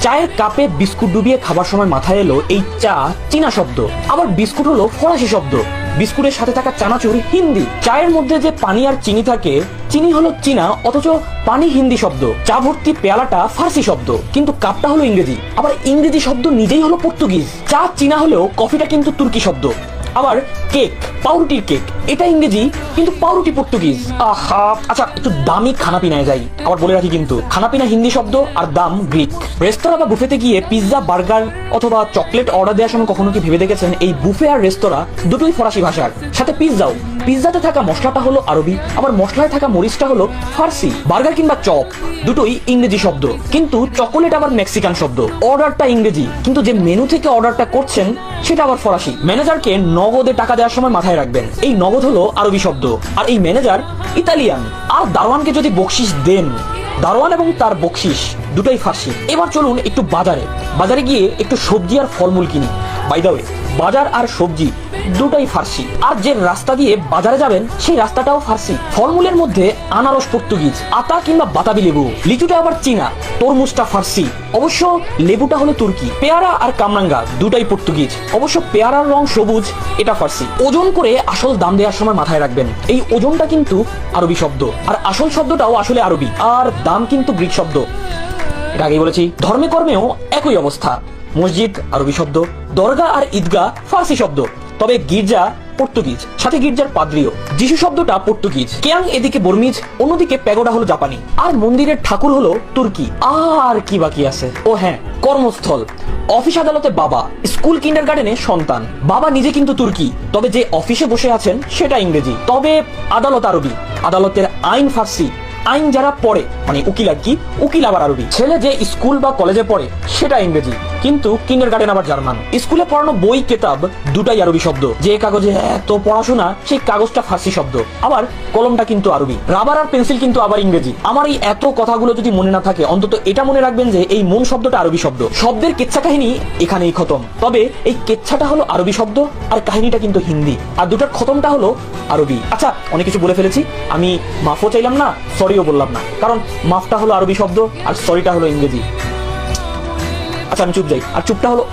চায়ের কাপে বিস্কুট ডুবিয়ে খাবার সময় মাথায় এলো এই চা চীনা শব্দ, আবার বিস্কুট হলো ফরাসি শব্দ, বিস্কুটের সাথে থাকা চানাচুর হিন্দি। চায়ের মধ্যে যে পানি আর চিনি থাকে, চিনি হলো চীনা অথচ পানি হিন্দি শব্দ। চা ভর্তি পেয়ালাটা ফার্সি শব্দ, কিন্তু কাপটা হলো ইংরেজি। আবার ইংরেজি শব্দ নিজেই হলো পর্তুগিজ। চা চীনা হলেও কফিটা কিন্তু তুর্কি শব্দ। আবার কেক, পাউরুটির কেক, এটা ইংরেজি কিন্তু পাউরুটি পর্তুগিজ। আহা, আচ্ছা একটু দামি খানাপিনায় যাই। আবার বলে রাখি কিন্তু খানাপিনা হিন্দি শব্দ আর দাম গ্রিক। রেস্তোরাঁ বা বুফেতে গিয়ে পিৎজা, বার্গার অথবা চকলেট অর্ডার দেওয়ার সময় কখনো কি ভেবে দেখেছেন এই বুফে আর রেস্তোরাঁ দুটোই ফরাসি ভাষার, সাথে পিৎজাও। পিৎজাতে থাকা মশলাটা হলো আরবি, আবার মশলায় থাকা মরিচটা হলো ফার্সি। বার্গার কিংবা চপ দুটোই ইংরেজি শব্দ, কিন্তু চকোলেট আবার মেক্সিকান শব্দ। অর্ডারটা ইংরেজি, কিন্তু যে মেনু থেকে অর্ডারটা করছেন সেটা আবার ফরাসি। ম্যানেজারকে নগদে টাকা দেওয়ার সময় মাথায় রাখবেন এই নগদ হলো আরবি শব্দ, আর এই ম্যানেজার ইতালিয়ান। আর দারোয়ানকে যদি বকশিশ দেন, দারোয়ান এবং তার বকশিশ দুটোই ফার্সি। এবার চলুন একটু বাজারে গিয়ে একটু সবজি আর ফলমূল কিনি। বাই দ্য ওয়ে, বাজার আর সবজি দুটাই ফার্সি। আর যে রাস্তা দিয়ে বাজারে যাবেন সেই রাস্তাটাও ফার্সি। ফলমূলের মধ্যে আনারস পর্তুগিজ, আতা কিংবা বাতাবি লেবু, লিচুটা আবার চীনা, তরমুজটা ফার্সি, অবশ্য লেবুটা হলো তুর্কি। পেয়ারা আর কামরাঙ্গা দুটাই পর্তুগিজ, অবশ্য পেয়ারার রং সবুজ, এটা ফার্সি। ওজন করে আসল দাম দেওয়ার সময় মাথায় রাখবেন এই ওজনটা কিন্তু আরবি শব্দ, আর আসল শব্দটাও আসলে আরবি, আর দাম কিন্তু গ্রিক শব্দ। এটা আগেই বলেছি। ধর্মে কর্মেও একই অবস্থা। মসজিদ আরবি শব্দ, দরগা আর ঈদগাহ ফার্সি শব্দ, তবে গির্জা পর্তুগিজ, সাথে গির্জার পাদ্রিও। যিশু শব্দটা পর্তুগিজ, কেয়াং এদিকে বর্মিজ, অন্যদিকে প্যাগোডা হলো জাপানি, আর মন্দিরের ঠাকুর হলো তুর্কি। আর কি বাকি আছে? ও হ্যাঁ, কর্মস্থল। অফিস আদালতে বাবা, স্কুল কিন্ডারগার্টেনে সন্তান। বাবা নিজে কিন্তু তুর্কি, তবে যে অফিসে বসে আছেন সেটা ইংরেজি। তবে আদালত আরবি, আদালতের আইন ফার্সি, আইন যারা পড়ে মানে উকিল আর কি, উকিল আবার আরবি। ছেলে যে স্কুল বা কলেজে পড়ে সেটা ইংরেজি, কিন্তু কিন্ডারগার্টেন আবার জার্মান। স্কুলে পড়ানো বই কেতাব দুটাই আরবি শব্দ। যে কাগজে এত পড়াশোনা সেই কাগজটা ফার্সি শব্দ, আবার কলমটা কিন্তু আরবি। রাবার আর পেন্সিল কিন্তু আবার ইংরেজি। আমার এই এত কথাগুলো যদি মনে না থাকে, অন্তত এটা মনে রাখবেন যে এই মন শব্দটা আরবি শব্দ। শব্দের কেচ্ছা কাহিনী এখানেই খতম, তবে এই কেচ্ছাটা হলো আরবি শব্দ আর কাহিনীটা কিন্তু হিন্দি, আর দুটার খতমটা হলো আরবি। আচ্ছা, অনেক কিছু বলে ফেলেছি, আমি মাফও চাইলাম না, সরিও বললাম না, কারণ মাফটা হলো আরবি শব্দ আর সরিটা হলো ইংরেজি। আচ্ছা আমি চুপ যাই, আর চুপটা হলো